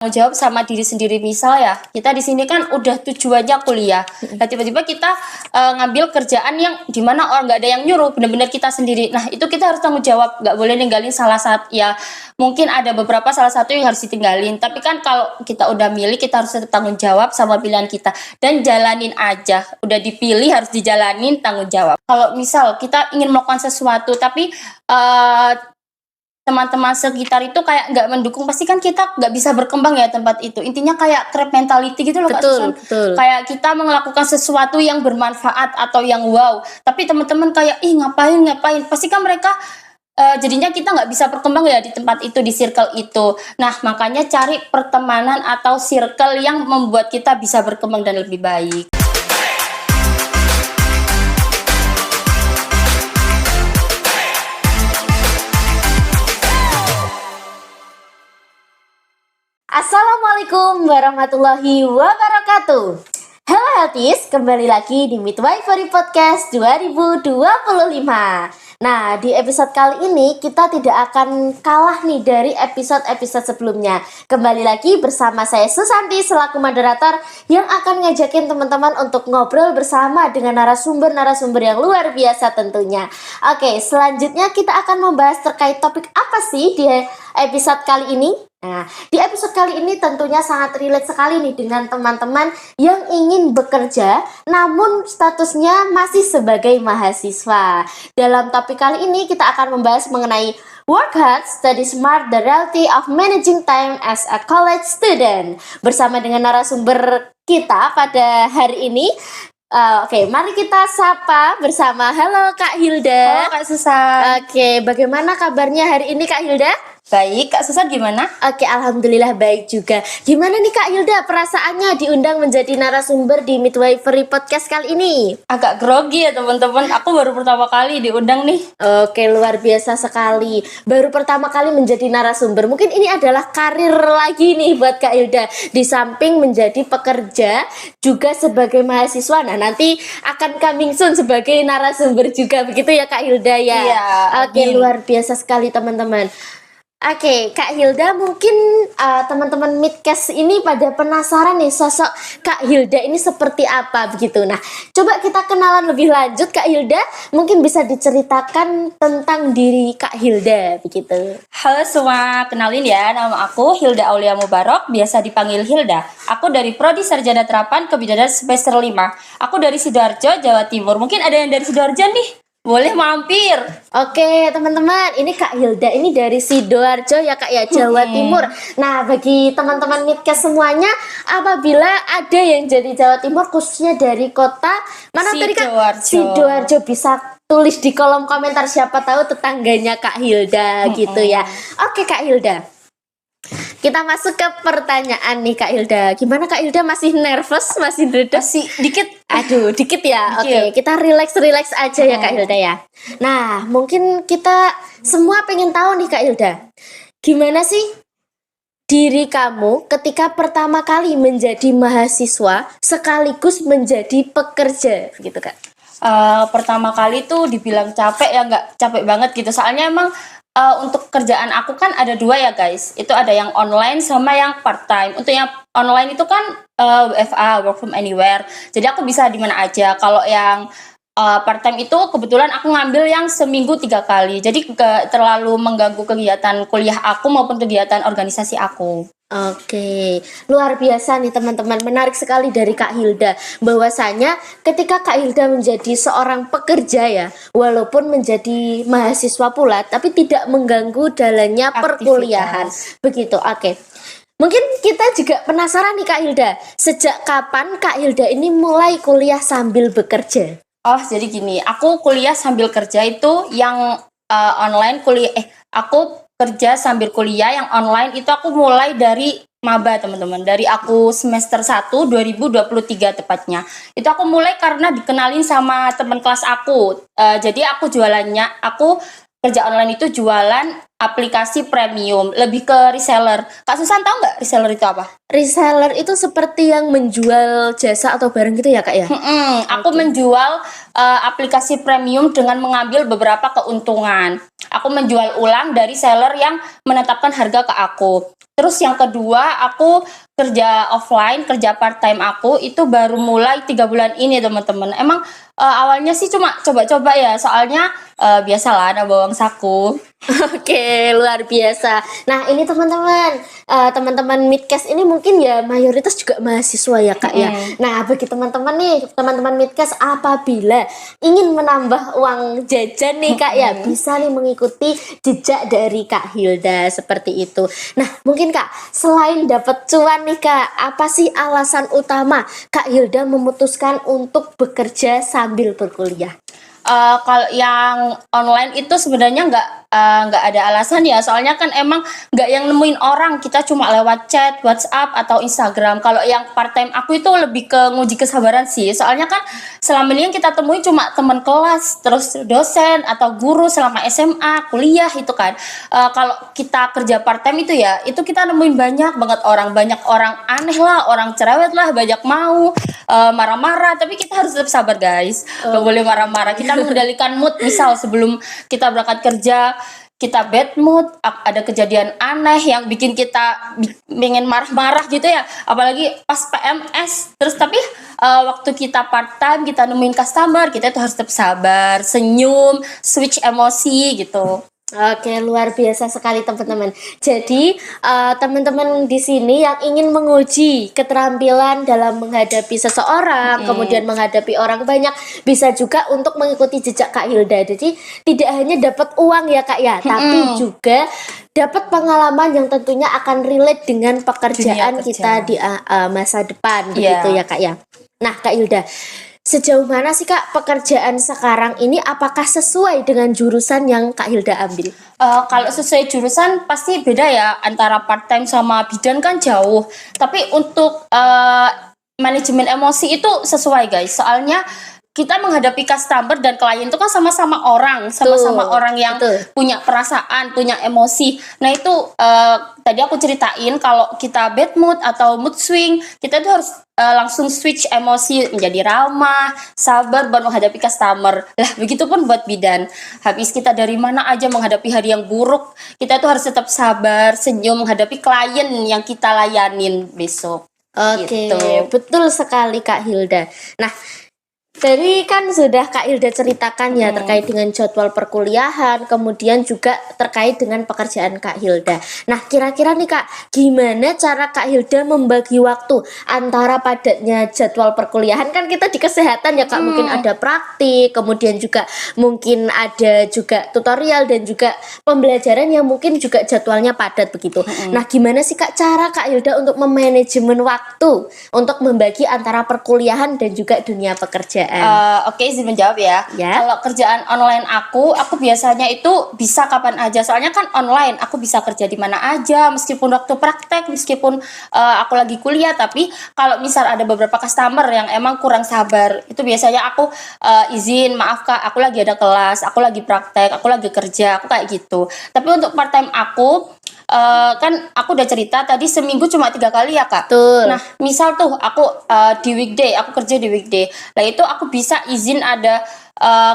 Tanggung jawab sama diri sendiri. Misal ya, kita di sini kan udah tujuannya kuliah. Nah, tiba-tiba kita ngambil kerjaan yang dimana orang nggak ada yang nyuruh, benar-benar kita sendiri. Nah, itu kita harus tanggung jawab, nggak boleh ninggalin salah satu. Ya, mungkin ada beberapa salah satu yang harus ditinggalin. Tapi kan kalau kita udah milih, kita harus tetap tanggung jawab sama pilihan kita dan jalanin aja. Udah dipilih harus dijalanin, tanggung jawab. Kalau misal kita ingin melakukan sesuatu, tapi teman-teman sekitar itu kayak nggak mendukung, pasti kan kita nggak bisa berkembang ya tempat itu. Intinya kayak crab mentality gitu loh, Kak Susan. Betul. Kayak kita melakukan sesuatu yang bermanfaat atau yang wow, tapi teman-teman kayak ngapain, pasti kan mereka jadinya kita nggak bisa berkembang ya di tempat itu, di circle itu. Nah, makanya cari pertemanan atau circle yang membuat kita bisa berkembang dan lebih baik. Assalamualaikum warahmatullahi wabarakatuh. Halo Healthies, kembali lagi di Midwifery Podcast 2025. Nah, di episode kali ini kita tidak akan kalah nih dari episode-episode sebelumnya. Kembali lagi bersama saya Susanti selaku moderator yang akan ngajakin teman-teman untuk ngobrol bersama dengan narasumber-narasumber yang luar biasa tentunya. Oke, selanjutnya kita akan membahas terkait topik apa sih di episode kali ini? Nah, di episode kali ini tentunya sangat relate sekali nih dengan teman-teman yang ingin bekerja namun statusnya masih sebagai mahasiswa. Dalam topik kali ini kita akan membahas mengenai Work Hard, Study Smart, The Reality of Managing Time as a College Student. Bersama dengan narasumber kita pada hari ini. Oke, mari kita sapa bersama. Halo Kak Hilda. Halo Kak Susan. Oke, bagaimana kabarnya hari ini Kak Hilda? Baik, Kak Susan gimana? Oke, alhamdulillah baik juga. Gimana nih Kak Hilda perasaannya diundang menjadi narasumber di Midwifery Podcast kali ini? Agak grogi ya teman-teman, aku baru pertama kali diundang nih. Oke, luar biasa sekali. Baru pertama kali menjadi narasumber. Mungkin ini adalah karir lagi nih buat Kak Hilda. Di samping menjadi pekerja, juga sebagai mahasiswa. Nah, nanti akan coming soon sebagai narasumber juga. Begitu ya Kak Hilda ya? Iya. Oke, luar biasa sekali teman-teman. Oke, Kak Hilda, mungkin teman-teman Midcast ini pada penasaran nih sosok Kak Hilda ini seperti apa begitu. Nah, coba kita kenalan lebih lanjut Kak Hilda. Mungkin bisa diceritakan tentang diri Kak Hilda begitu. Halo semua, kenalin ya, nama aku Hilda Aulia Mubarok, biasa dipanggil Hilda. Aku dari Prodi Sarjana Terapan Kebidanan semester 5. Aku dari Sidoarjo, Jawa Timur. Mungkin ada yang dari Sidoarjo nih? Boleh mampir. Oke teman-teman, ini Kak Hilda ini dari Sidoarjo ya Kak ya, Jawa Timur. Nah, bagi teman-teman Midcast semuanya, apabila ada yang jadi Jawa Timur khususnya dari kota mana tadi Kak? Sidoarjo, bisa tulis di kolom komentar, siapa tahu tetangganya Kak Hilda gitu ya. Oke Kak Hilda, kita masuk ke pertanyaan nih Kak Hilda. Gimana Kak Hilda, masih nervous, masih deg-degan? Masih dikit. Aduh, dikit ya. Oke, kita relax aja ya Kak Hilda ya. Nah, mungkin kita semua pengen tahu nih Kak Hilda, gimana sih diri kamu ketika pertama kali menjadi mahasiswa sekaligus menjadi pekerja gitu Kak? Pertama kali tuh dibilang capek ya, nggak capek banget gitu. Soalnya emang untuk kerjaan aku kan ada dua ya guys. Itu ada yang online sama yang part time. Untuk yang online itu kan WFA, work from anywhere. Jadi aku bisa di mana aja. Kalau yang part time itu kebetulan aku ngambil yang seminggu 3 kali. Jadi gak terlalu mengganggu kegiatan kuliah aku maupun kegiatan organisasi aku. Oke, luar biasa nih teman-teman, menarik sekali dari Kak Hilda bahwasanya ketika Kak Hilda menjadi seorang pekerja ya, walaupun menjadi mahasiswa pula, tapi tidak mengganggu jalannya perkuliahan. Begitu, oke. Mungkin kita juga penasaran nih Kak Hilda, sejak kapan Kak Hilda ini mulai kuliah sambil bekerja? Oh, jadi gini, aku kuliah sambil kerja itu yang online kuliah, aku kerja sambil kuliah yang online itu aku mulai dari maba teman-teman, dari aku semester 1 2023 tepatnya. Itu aku mulai karena dikenalin sama teman kelas aku. Jadi aku kerja online itu jualan aplikasi premium, lebih ke reseller. Kak Susan tahu nggak reseller itu apa? Reseller itu seperti yang menjual jasa atau barang gitu ya Kak ya? Aku menjual aplikasi premium dengan mengambil beberapa keuntungan. Aku menjual ulang dari seller yang menetapkan harga ke aku. Terus yang kedua, aku kerja offline, kerja part time aku itu baru mulai 3 bulan ini teman-teman. Emang awalnya sih cuma coba-coba ya, soalnya biasalah ada bawang saku. Oke, luar biasa. Nah, ini teman-teman, teman-teman Midcast ini mungkin ya mayoritas juga mahasiswa ya Kak ya. Nah, bagi teman-teman nih, teman-teman Midcast apabila ingin menambah uang jajan nih Kak ya, bisa nih mengikuti jejak dari Kak Hilda seperti itu. Nah, mungkin Kak, selain dapat cuan nih Kak, apa sih alasan utama Kak Hilda memutuskan untuk bekerja sambil berkuliah? Kalau yang online itu sebenarnya nggak ada alasan ya, soalnya kan emang nggak yang nemuin orang, kita cuma lewat chat, WhatsApp atau Instagram. Kalau yang part time aku itu lebih ke nguji kesabaran sih, soalnya kan selama ini yang kita temui cuma teman kelas, terus dosen atau guru selama SMA, kuliah itu kan. Kalau kita kerja part time itu ya, itu kita nemuin banyak orang aneh lah, orang cerewet lah, banyak mau marah-marah, tapi kita harus tetap sabar guys, nggak boleh marah-marah. Kita mengendalikan mood, misal sebelum kita berangkat kerja kita bad mood, ada kejadian aneh yang bikin kita pengen marah-marah gitu ya, apalagi pas PMS. Terus tapi waktu kita part time, kita nemuin customer, kita itu harus tetap sabar, senyum, switch emosi gitu. Oke, luar biasa sekali teman-teman. Jadi teman-teman di sini yang ingin menguji keterampilan dalam menghadapi seseorang, kemudian menghadapi orang banyak, bisa juga untuk mengikuti jejak Kak Hilda. Jadi tidak hanya dapat uang ya Kak ya, tapi juga dapat pengalaman yang tentunya akan relate dengan pekerjaan kita di masa depan, begitu ya Kak ya. Nah Kak Hilda, sejauh mana sih Kak pekerjaan sekarang ini, apakah sesuai dengan jurusan yang Kak Hilda ambil? Kalau sesuai jurusan pasti beda ya, antara part time sama bidan kan jauh. Tapi untuk manajemen emosi itu sesuai guys, soalnya kita menghadapi customer dan klien itu kan sama-sama orang, sama-sama orang yang punya perasaan, punya emosi. Nah itu tadi aku ceritain, kalau kita bad mood atau mood swing, kita tuh harus langsung switch emosi menjadi ramah, sabar baru menghadapi customer. Lah begitupun buat bidan. Habis kita dari mana aja menghadapi hari yang buruk, kita tuh harus tetap sabar, senyum menghadapi klien yang kita layanin besok. Oke, gitu. Betul sekali Kak Hilda. Nah, tadi kan sudah Kak Hilda ceritakan ya terkait dengan jadwal perkuliahan, kemudian juga terkait dengan pekerjaan Kak Hilda. Nah, kira-kira nih Kak, gimana cara Kak Hilda membagi waktu antara padatnya jadwal perkuliahan? Kan kita di kesehatan ya Kak, mungkin ada praktik, kemudian juga mungkin ada juga tutorial dan juga pembelajaran yang mungkin juga jadwalnya padat begitu. Nah, gimana sih Kak cara Kak Hilda untuk memanajemen waktu untuk membagi antara perkuliahan dan juga dunia pekerjaan? Oke, izin menjawab ya. Kalau kerjaan online aku biasanya itu bisa kapan aja. Soalnya kan online, aku bisa kerja di mana aja, meskipun waktu praktek, meskipun aku lagi kuliah. Tapi kalau misal ada beberapa customer yang emang kurang sabar, itu biasanya aku izin, maaf Kak, aku lagi ada kelas, aku lagi praktek, aku lagi kerja, aku kayak gitu. Tapi untuk part time aku, kan aku udah cerita tadi seminggu cuma 3 kali ya Kak. Betul. Nah misal tuh aku di weekday, aku kerja di weekday, nah itu aku bisa izin ada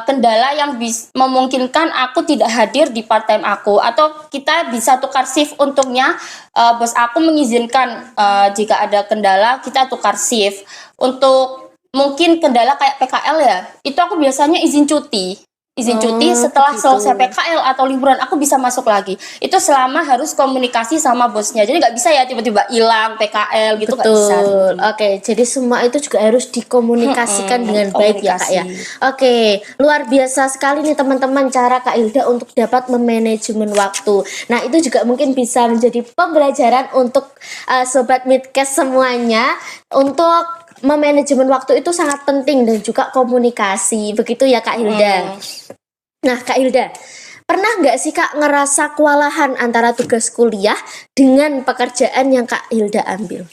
kendala yang memungkinkan aku tidak hadir di part time aku, atau kita bisa tukar shift untungnya. Bos aku mengizinkan jika ada kendala kita tukar shift. Untuk mungkin kendala kayak PKL ya, itu aku biasanya izin cuti setelah selesai PKL atau liburan, aku bisa masuk lagi. Itu selama harus komunikasi sama bosnya. Jadi nggak bisa ya tiba-tiba hilang PKL gitu, nggak bisa. Oke, jadi semua itu juga harus dikomunikasikan dengan baik ya Kak ya. Oke, luar biasa sekali nih teman-teman cara Kak Hilda untuk dapat memanajemen waktu. Nah itu juga mungkin bisa menjadi pembelajaran untuk Sobat Midcast semuanya, untuk memanajemen waktu itu sangat penting dan juga komunikasi, begitu ya Kak Hilda. Nah Kak Hilda, pernah nggak sih Kak ngerasa kewalahan antara tugas kuliah dengan pekerjaan yang Kak Hilda ambil?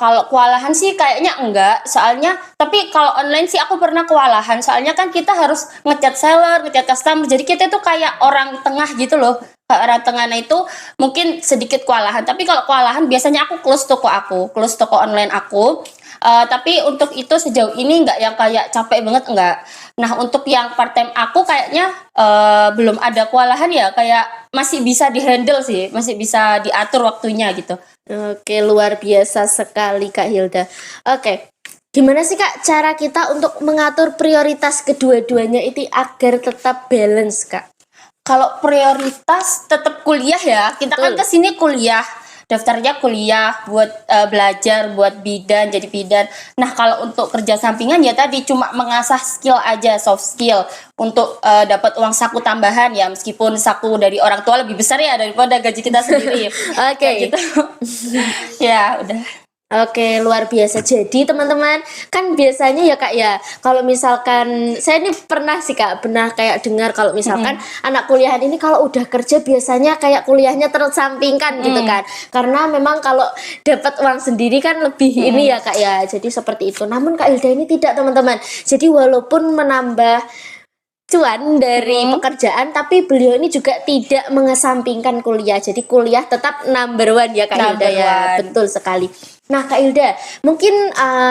Kalau kewalahan sih kayaknya enggak, soalnya tapi kalau online sih aku pernah kewalahan, soalnya kan kita harus ngechat seller, ngechat customer, jadi kita itu kayak orang tengah gitu loh. Orang tengahnya itu mungkin sedikit kewalahan, tapi kalau kewalahan biasanya aku close toko online aku. Tapi untuk itu sejauh ini enggak yang kayak capek banget, enggak. Nah untuk yang part time aku kayaknya belum ada kewalahan ya, kayak masih bisa dihandle sih, masih bisa diatur waktunya gitu. Oke, luar biasa sekali Kak Hilda. Oke, gimana sih Kak cara kita untuk mengatur prioritas kedua-duanya itu agar tetap balance Kak? Kalau prioritas tetap kuliah ya, kita kan Betul. kesini kuliah, daftarnya kuliah buat belajar, buat bidan, jadi bidan. Nah kalau untuk kerja sampingan ya tadi cuma mengasah skill aja, soft skill untuk dapat uang saku tambahan ya, meskipun saku dari orang tua lebih besar ya daripada gaji kita sendiri. Oke. Kayak gitu. Ya udah. Oke, luar biasa. Jadi teman-teman, kan biasanya ya Kak ya, kalau misalkan saya ini pernah sih Kak, pernah kayak dengar kalau misalkan anak kuliahan ini kalau udah kerja biasanya kayak kuliahnya tersampingkan gitu kan. Karena memang kalau dapat uang sendiri kan lebih ini ya Kak ya. Jadi seperti itu. Namun Kak Hilda ini tidak teman-teman. Jadi walaupun menambah cuan dari pekerjaan, tapi beliau ini juga tidak mengesampingkan kuliah. Jadi kuliah tetap number one ya Kak Hilda Number ya. one. Betul sekali. Nah Kak Hilda, mungkin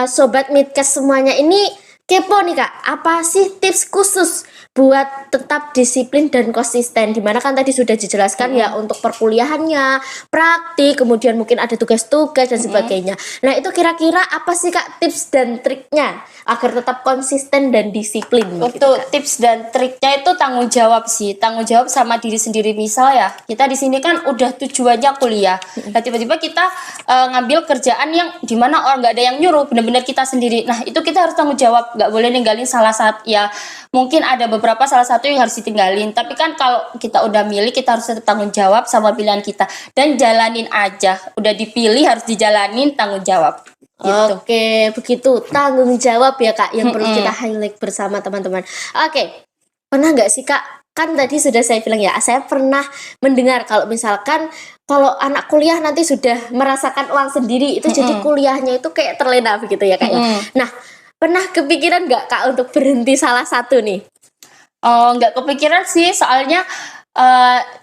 Sobat Midcast semuanya ini kepo nih Kak, apa sih tips khusus buat tetap disiplin dan konsisten? Dimana kan tadi sudah dijelaskan ya untuk perkuliahannya, praktik, kemudian mungkin ada tugas-tugas dan sebagainya. Nah itu kira-kira apa sih Kak tips dan triknya agar tetap konsisten dan disiplin? Untuk tips dan triknya itu tanggung jawab sih, tanggung jawab sama diri sendiri. Misal ya, kita di sini kan udah tujuannya kuliah, nah tiba-tiba kita ngambil kerjaan yang dimana orang nggak ada yang nyuruh, benar-benar kita sendiri. Nah itu kita harus tanggung jawab, nggak boleh ninggalin salah satu ya. Mungkin ada beberapa salah satu yang harus ditinggalin, tapi kan kalau kita udah milih, kita harus tetap tanggung jawab sama pilihan kita dan jalanin aja. Udah dipilih harus dijalanin, tanggung jawab. Gitu. Oke, begitu tanggung jawab ya Kak yang perlu kita highlight bersama teman-teman. Oke, pernah nggak sih Kak? Kan tadi sudah saya bilang ya, saya pernah mendengar kalau misalkan kalau anak kuliah nanti sudah merasakan uang sendiri itu jadi kuliahnya itu kayak terlena begitu ya Kak ya. Nah, pernah kepikiran nggak Kak untuk berhenti salah satu nih? Oh, nggak kepikiran sih, soalnya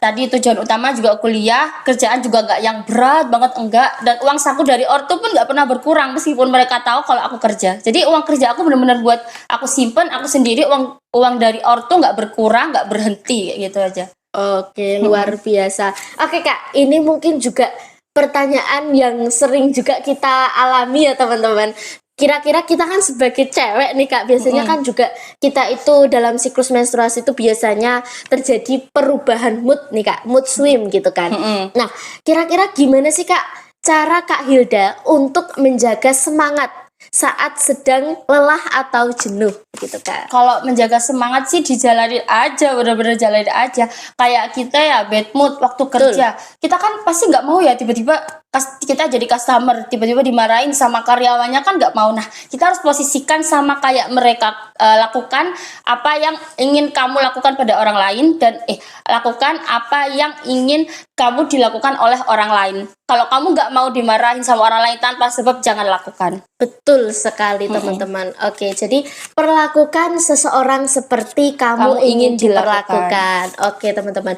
tadi tujuan utama juga kuliah, kerjaan juga nggak yang berat banget, enggak, dan uang saku dari ortu pun nggak pernah berkurang meskipun mereka tahu kalau aku kerja. Jadi uang kerja aku benar-benar buat aku simpen, aku sendiri, uang dari ortu nggak berkurang, nggak berhenti kayak gitu aja. Oke, luar biasa. Oke Kak, ini mungkin juga pertanyaan yang sering juga kita alami ya teman-teman. Kira-kira kita kan sebagai cewek nih Kak, biasanya kan juga kita itu dalam siklus menstruasi itu biasanya terjadi perubahan mood nih Kak, mood swing gitu kan. Nah, kira-kira gimana sih Kak cara Kak Hilda untuk menjaga semangat saat sedang lelah atau jenuh gitu Kak? Kalau menjaga semangat sih dijalanin aja, bener-bener jalanin aja. Kayak kita ya bad mood waktu kerja, kita kan pasti nggak mau ya tiba-tiba kita jadi customer tiba-tiba dimarahin sama karyawannya, kan nggak mau. Nah kita harus posisikan sama kayak mereka, lakukan apa yang ingin kamu lakukan pada orang lain, dan lakukan apa yang ingin kamu dilakukan oleh orang lain. Kalau kamu nggak mau dimarahin sama orang lain tanpa sebab, jangan lakukan. Betul sekali teman-teman. Oke, jadi perlakukan seseorang seperti kamu ingin diperlakukan. Oke teman-teman.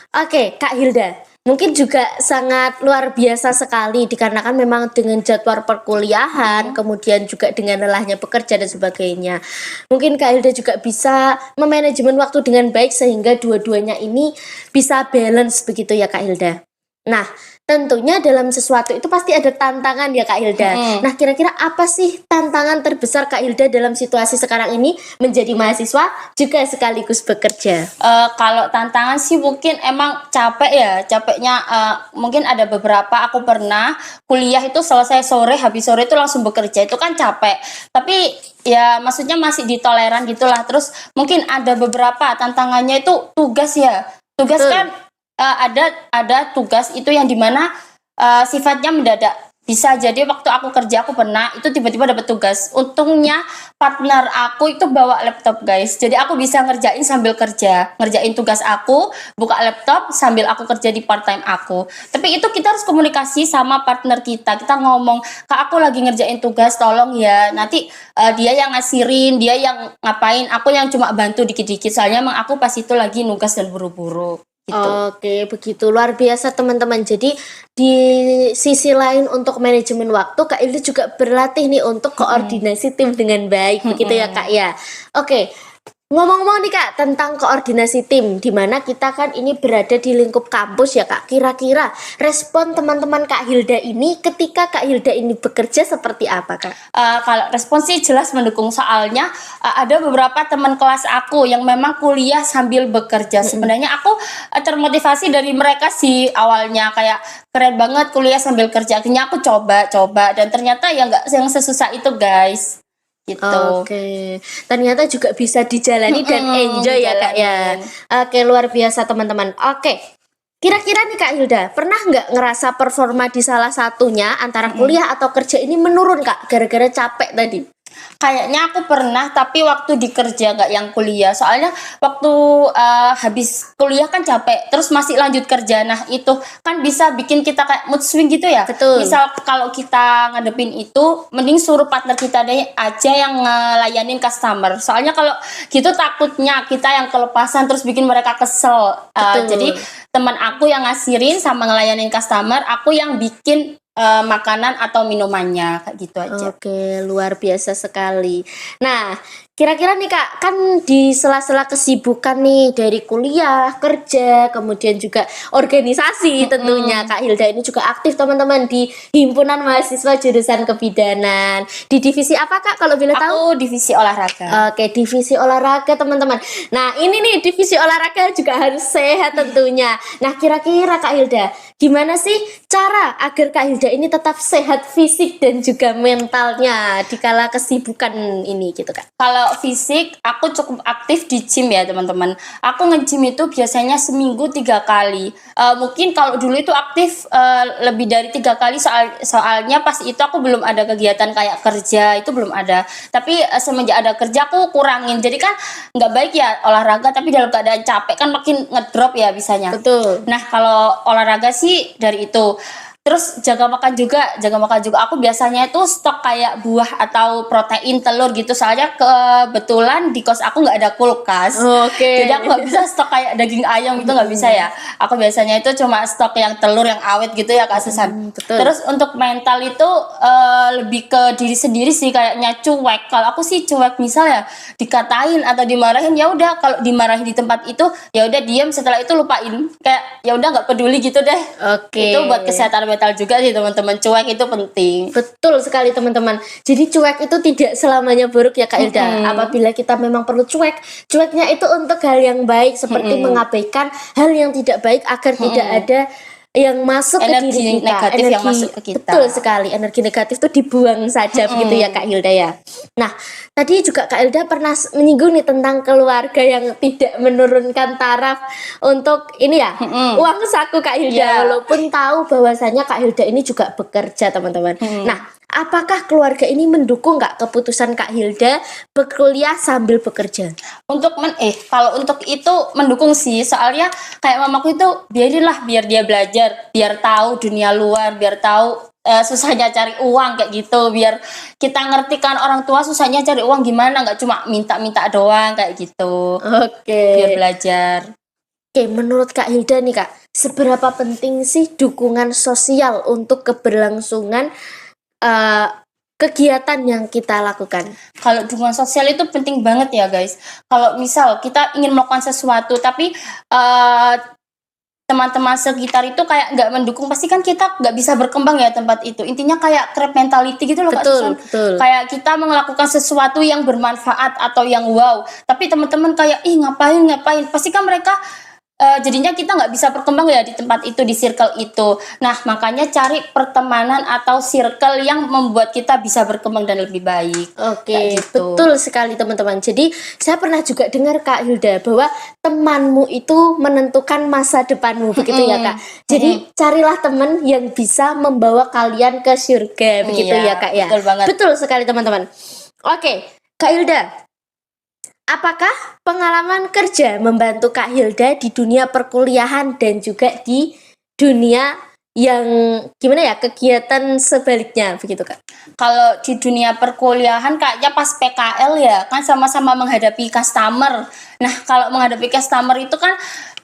Oke Kak Hilda, mungkin juga sangat luar biasa sekali dikarenakan memang dengan jadwal perkuliahan, kemudian juga dengan lelahnya bekerja dan sebagainya. Mungkin Kak Hilda juga bisa memanajemen waktu dengan baik sehingga dua-duanya ini bisa balance begitu ya Kak Hilda. Nah, tentunya dalam sesuatu itu pasti ada tantangan ya Kak Hilda. Nah, kira-kira apa sih tantangan terbesar Kak Hilda dalam situasi sekarang ini menjadi mahasiswa juga sekaligus bekerja? Kalau tantangan sih mungkin emang capek ya, capeknya mungkin ada beberapa. Aku pernah kuliah itu selesai sore, habis sore itu langsung bekerja, itu kan capek. Tapi ya maksudnya masih ditoleran gitulah. Terus mungkin ada beberapa tantangannya itu tugas ya. Tugas kan ada tugas itu yang dimana sifatnya mendadak. Bisa jadi waktu aku kerja, aku pernah itu tiba-tiba dapat tugas. Untungnya partner aku itu bawa laptop guys, jadi aku bisa ngerjain sambil kerja, ngerjain tugas aku, buka laptop sambil aku kerja di part time aku. Tapi itu kita harus komunikasi sama partner kita ngomong, Kak aku lagi ngerjain tugas, tolong ya. Nanti dia yang ngasirin, dia yang ngapain, aku yang cuma bantu dikit-dikit, soalnya emang aku pas itu lagi nugas dan buru-buru. Gitu. Oke, begitu luar biasa teman-teman. Jadi di sisi lain untuk manajemen waktu, Kak Ildi juga berlatih nih untuk koordinasi tim dengan baik, begitu ya Kak ya. Oke, Ngomong-ngomong nih Kak tentang koordinasi tim, di mana kita kan ini berada di lingkup kampus ya Kak. Kira-kira respon teman-teman Kak Hilda ini ketika Kak Hilda ini bekerja seperti apa Kak? Kalau respon sih jelas mendukung, soalnya ada beberapa teman kelas aku yang memang kuliah sambil bekerja. Sebenarnya aku termotivasi dari mereka sih awalnya, kayak keren banget kuliah sambil kerja. Akhirnya aku coba dan ternyata ya nggak yang sesusah itu guys, gitu. Oke, ternyata juga bisa dijalani dan enjoy ya Kak ya. Dijalanin. Oke, luar biasa teman-teman. Oke, kira-kira nih Kak Hilda, pernah nggak ngerasa performa di salah satunya antara kuliah atau kerja ini menurun Kak, gara-gara capek tadi? Kayaknya aku pernah, tapi waktu di kerja, nggak yang kuliah. Soalnya waktu habis kuliah kan capek, terus masih lanjut kerja. Nah itu kan bisa bikin kita kayak mood swing gitu ya. Betul. Misal kalau kita ngadepin itu, mending suruh partner kita deh aja yang ngelayanin customer. Soalnya kalau gitu takutnya kita yang kelepasan terus bikin mereka kesel. Betul. Jadi teman aku yang ngasirin sama ngelayanin customer, aku yang bikin makanan atau minumannya, kayak gitu aja. Oke, luar biasa sekali. Nah, kira-kira nih Kak, kan di sela-sela kesibukan nih dari kuliah, kerja, kemudian juga organisasi tentunya. Kak Hilda ini juga aktif teman-teman di Himpunan Mahasiswa Jurusan Kebidanan. Di divisi apa Kak kalau boleh tahu? Aku divisi olahraga. Oke, divisi olahraga teman-teman. Nah, ini nih divisi olahraga juga harus sehat tentunya. Nah, kira-kira Kak Hilda, gimana sih cara agar Kak Hilda ini tetap sehat fisik dan juga mentalnya di kala kesibukan ini gitu Kak? Kalau fisik, aku cukup aktif di gym ya teman-teman. Aku nge-gym itu biasanya seminggu 3 kali. Mungkin kalau dulu itu aktif lebih dari 3 kali, soalnya pas itu aku belum ada kegiatan kayak kerja, itu belum ada. Tapi semenjak ada kerja aku kurangin. Jadi kan nggak baik ya olahraga, tapi dalam keadaan capek kan makin ngedrop ya bisanya. Betul. Nah kalau olahraga sih dari itu. Terus jaga makan juga. Aku biasanya itu stok kayak buah atau protein, telur gitu. Soalnya kebetulan di kos aku nggak ada kulkas. Oke. Jadi aku nggak bisa stok kayak daging ayam gitu, nggak bisa ya. Aku biasanya itu cuma stok yang telur yang awet gitu ya Kak Susan. Betul. Terus untuk mental itu lebih ke diri sendiri sih, kayaknya cuek. Kalau aku sih cuek, misal ya dikatain atau dimarahin, ya udah. Kalau dimarahin di tempat itu ya udah diam, setelah itu lupain. Kayak ya udah nggak peduli gitu deh. Oke. Itu buat kesehatan mental juga sih teman-teman. Cuek itu penting. Betul sekali teman-teman. Jadi cuek itu tidak selamanya buruk ya Kak Hilda. Apabila kita memang perlu cuek, cueknya itu untuk hal yang baik, seperti mengabaikan hal yang tidak baik agar tidak ada yang masuk Energi ke diri kita. negatif yang masuk ke kita. Betul sekali. Energi negatif itu dibuang saja begitu ya Kak Hilda ya. Nah, tadi juga Kak Hilda pernah menyinggung nih tentang keluarga yang tidak menurunkan taraf untuk ini ya, uang saku Kak Hilda. Yeah. Walaupun tahu bahwasanya Kak Hilda ini juga bekerja teman-teman. Nah, apakah keluarga ini mendukung nggak keputusan Kak Hilda berkuliah sambil bekerja? Kalau untuk itu mendukung sih, soalnya kayak mamaku itu biar dia belajar, biar tahu dunia luar, biar tahu susahnya cari uang kayak gitu, biar kita ngerti kan orang tua susahnya cari uang gimana, nggak cuma minta-minta doang kayak gitu. Oke. Biar belajar. Oke, menurut Kak Hilda nih Kak, seberapa penting sih dukungan sosial untuk keberlangsungan kegiatan yang kita lakukan? Kalau dukungan sosial itu penting banget ya guys. Kalau misal kita ingin melakukan sesuatu tapi teman-teman sekitar itu kayak nggak mendukung, pasti kan kita nggak bisa berkembang ya tempat itu. Intinya kayak crab mentality gitu loh Kak Susan. Betul. Kayak kita melakukan sesuatu yang bermanfaat atau yang wow, tapi teman-teman kayak ngapain, pasti kan mereka jadinya kita nggak bisa berkembang ya di tempat itu, di circle itu. Nah makanya cari pertemanan atau circle yang membuat kita bisa berkembang dan lebih baik. Oke, gitu. betul sekali teman-teman. Jadi saya pernah juga dengar Kak Hilda bahwa temanmu itu menentukan masa depanmu, begitu ya Kak. Jadi carilah teman yang bisa membawa kalian ke surga, begitu ya Kak ya. Betul banget. Betul sekali teman-teman. Oke, Kak Hilda, apakah pengalaman kerja membantu Kak Hilda di dunia perkuliahan dan juga di dunia yang gimana ya, kegiatan sebaliknya begitu Kak? Kalau di dunia perkuliahan kayaknya pas PKL ya kan sama-sama menghadapi customer. Nah kalau menghadapi customer itu kan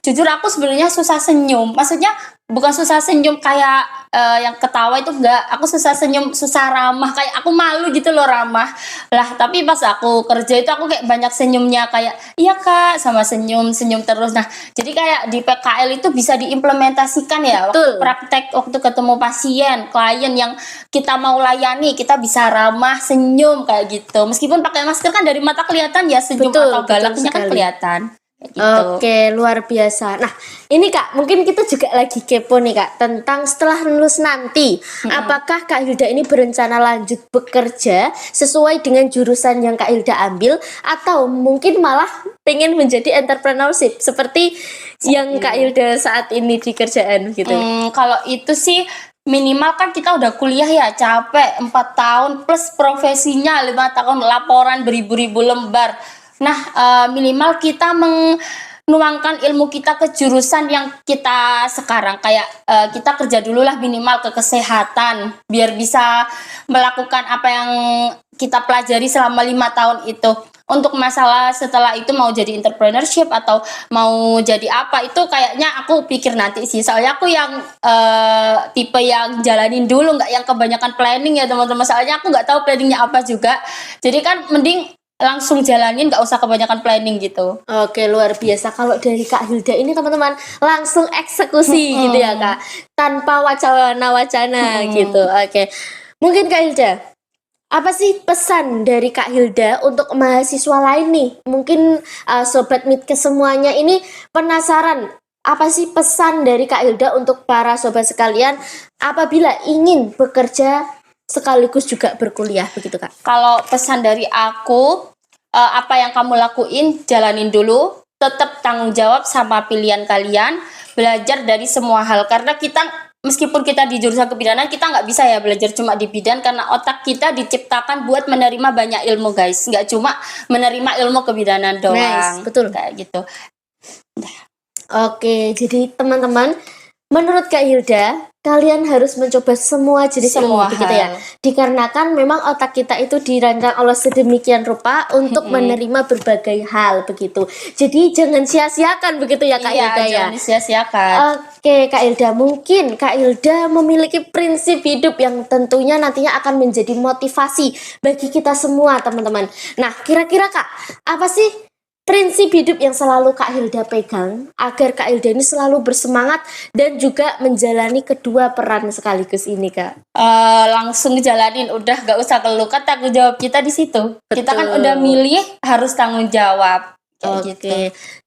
jujur aku sebenarnya susah senyum. Maksudnya bukan susah senyum kayak yang ketawa itu enggak, aku susah senyum, susah ramah, kayak aku malu gitu loh ramah. Lah tapi pas aku kerja itu aku kayak banyak senyumnya, kayak iya Kak, sama senyum terus. Nah, jadi kayak di PKL itu bisa diimplementasikan ya, waktu Betul. praktek, waktu ketemu pasien, klien yang kita mau layani, kita bisa ramah, senyum kayak gitu. Meskipun pakai masker kan dari mata kelihatan ya senyum Betul, atau betul galaknya kan sekali. kelihatan. Kayak gitu. Oke, luar biasa. Nah, ini Kak, mungkin kita juga lagi kepo nih Kak, tentang setelah lulus nanti, apakah Kak Hilda ini berencana lanjut bekerja sesuai dengan jurusan yang Kak Hilda ambil, atau mungkin malah pengen menjadi entrepreneurship seperti yang Kak Hilda saat ini di kerjaan gitu? Kalau itu sih minimal kan kita udah kuliah ya, capek 4 tahun plus profesinya 5 tahun, laporan beribu-ribu lembar. Nah, minimal kita menuangkan ilmu kita ke jurusan yang kita sekarang, kayak kita kerja dulu lah minimal ke kesehatan biar bisa melakukan apa yang kita pelajari selama 5 tahun itu. Untuk masalah setelah itu mau jadi entrepreneurship atau mau jadi apa, itu kayaknya aku pikir nanti sih, soalnya aku yang tipe yang jalanin dulu, nggak yang kebanyakan planning ya teman-teman, soalnya aku nggak tahu planningnya apa juga, jadi kan mending langsung jalanin, nggak usah kebanyakan planning gitu. Oke, luar biasa. Kalau dari Kak Hilda ini teman-teman langsung eksekusi gitu ya Kak, tanpa wacana-wacana gitu. Oke, mungkin Kak Hilda, apa sih pesan dari Kak Hilda untuk mahasiswa lain nih? Mungkin Sobat Midcast semuanya ini penasaran, apa sih pesan dari Kak Hilda untuk para sobat sekalian apabila ingin bekerja sekaligus juga berkuliah begitu Kak? Kalau pesan dari aku, apa yang kamu lakuin jalanin dulu, tetap tanggung jawab sama pilihan kalian, belajar dari semua hal, karena kita meskipun kita di jurusan kebidanan, kita nggak bisa ya belajar cuma di bidan, karena otak kita diciptakan buat menerima banyak ilmu guys, nggak cuma menerima ilmu kebidanan doang. Nice, betul. Kayak gitu. Oke, jadi teman-teman, menurut Kak Hilda, kalian harus mencoba semua jenis ilmu Semua begitu ya. hal. Dikarenakan memang otak kita itu dirancang Allah sedemikian rupa untuk menerima berbagai hal begitu. Jadi jangan sia-siakan begitu ya Kak Iya, Hilda ya. jangan disia-siakan. Oke, Kak Hilda, mungkin Kak Hilda memiliki prinsip hidup yang tentunya nantinya akan menjadi motivasi bagi kita semua, teman-teman. Nah, kira-kira Kak, apa sih prinsip hidup yang selalu Kak Hilda pegang agar Kak Hilda ini selalu bersemangat dan juga menjalani kedua peran sekaligus ini, Kak? Langsung jalanin, udah gak usah keluh, kan tanggung jawab kita di situ. Kita kan Betul. udah milih, harus tanggung jawab. Kayak gitu. Oke,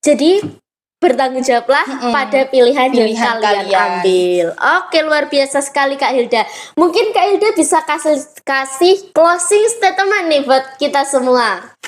jadi bertanggung jawablah pada pilihan yang Pilihan kalian kalian. ambil. Oke, luar biasa sekali Kak Hilda. Mungkin Kak Hilda bisa kasih closing statement nih buat kita semua.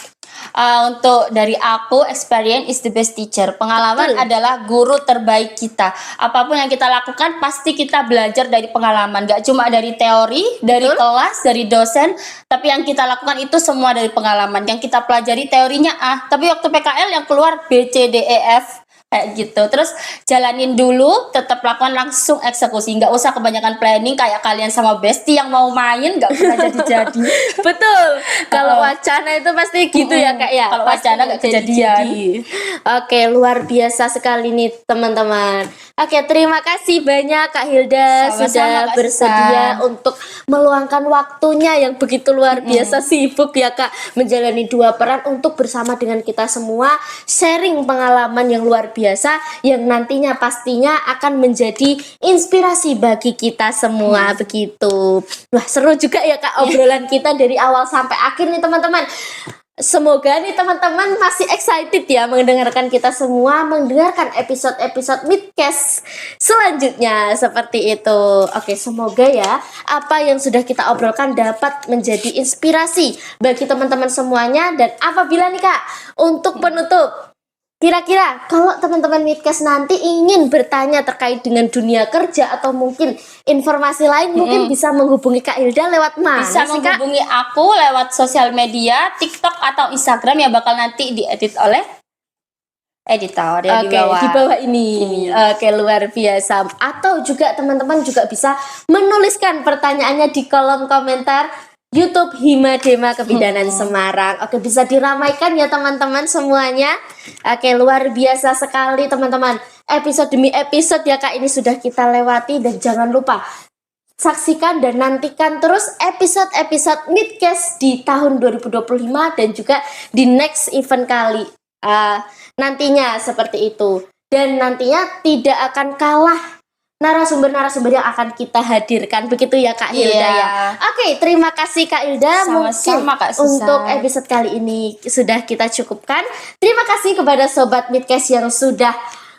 Untuk dari aku, experience is the best teacher. Pengalaman Betul. adalah guru terbaik kita. Apapun yang kita lakukan, pasti kita belajar dari pengalaman. Gak cuma dari teori, dari kelas, dari dosen, tapi yang kita lakukan itu semua dari pengalaman. Yang kita pelajari teorinya A, tapi waktu PKL yang keluar B, C, D, E, F. Kayak gitu. Terus jalanin dulu, tetap lakukan, langsung eksekusi. Nggak usah kebanyakan planning kayak kalian sama bestie yang mau main nggak pernah jadi-jadi. Betul. Kalau wacana itu pasti gitu ya Kak ya. Kalau Pasti wacana nggak kejadian. Oke, luar biasa sekali nih teman-teman. Oke, terima kasih banyak Kak Hilda Sama-sama, sudah Kak bersedia Susan. untuk meluangkan waktunya yang begitu luar biasa sibuk ya Kak, menjalani dua peran untuk bersama dengan kita semua sharing pengalaman yang luar biasa yang nantinya pastinya akan menjadi inspirasi bagi kita semua begitu. Wah, seru juga ya Kak obrolan kita dari awal sampai akhir nih teman-teman. Semoga nih teman-teman masih excited ya mendengarkan kita semua, mendengarkan episode-episode Midcast selanjutnya seperti itu. Oke, semoga ya apa yang sudah kita obrolkan dapat menjadi inspirasi bagi teman-teman semuanya. Dan apabila nih Kak, untuk penutup, kira-kira kalau teman-teman Midcast nanti ingin bertanya terkait dengan dunia kerja atau mungkin informasi lain, mungkin bisa menghubungi Kak Hilda lewat mana Bisa sih Kak? menghubungi aku lewat sosial media, TikTok atau Instagram yang bakal nanti diedit oleh editor ya Oke, di bawah ini. Oke, luar biasa. Atau juga teman-teman juga bisa menuliskan pertanyaannya di kolom komentar YouTube Himadema Kebidanan Semarang. Oke, bisa diramaikan ya teman-teman semuanya. Oke, luar biasa sekali teman-teman. episode demi episode ya Kak, ini sudah kita lewati. Dan jangan lupa saksikan dan nantikan terus episode-episode Midcast di tahun 2025 dan juga di next event kali nantinya seperti itu. Dan nantinya tidak akan kalah narasumber-narasumber yang akan kita hadirkan, begitu ya Kak Hilda ya. Oke, terima kasih Kak Hilda. Sama-sama, Kak Susan. Untuk episode kali ini sudah kita cukupkan. Terima kasih kepada Sobat Midcast yang sudah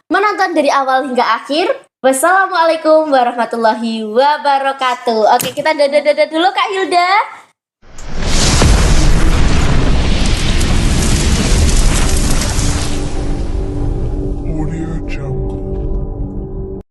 menonton dari awal hingga akhir. Wassalamualaikum warahmatullahi wabarakatuh. Oke, kita dadah-dadah dulu Kak Hilda.